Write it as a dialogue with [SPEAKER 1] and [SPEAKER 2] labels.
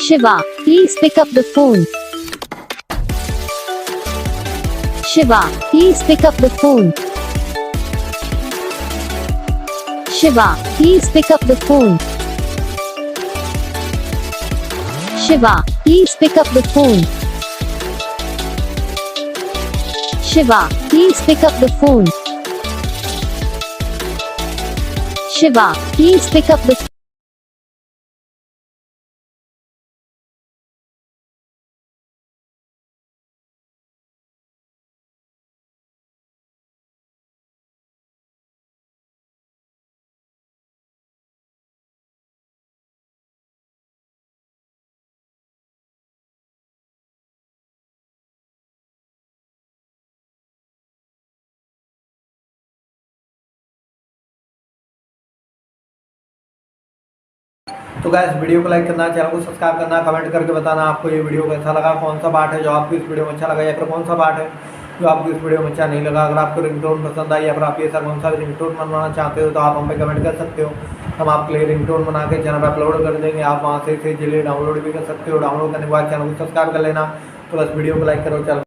[SPEAKER 1] Shiva, please pick up the phone. Shiva, please pick up the phone. Shiva, please pick up the phone. Shiva, please pick up the phone. Shiva, please pick up the phone. Shiva, please pick up the phone.
[SPEAKER 2] तो guys video को like करना, channel को subscribe करना, comment करके बताना आपको ये video कैसा लगा, कौन सा पार्ट है जो आपको इस वीडियो में अच्छा लगा या फिर कौन सा पार्ट है जो आपको इस वीडियो में अच्छा नहीं लगा। अगर आपको रिंगटोन पसंद आई या फिर आप ये सर कौन सा रिंगटोन बनवाना चाहते हो तो आप हम पे कमेंट कर सकते हो। हम आपके लिए रिंगटोन बना के चैनल पर अपलोड कर देंगे, आप वहाँ से इसे डाउनलोड भी कर सकते हो। डाउनलोड करने के बाद चैनल को सब्सक्राइब कर लेना। तो बस वीडियो को लाइक करो, चैनल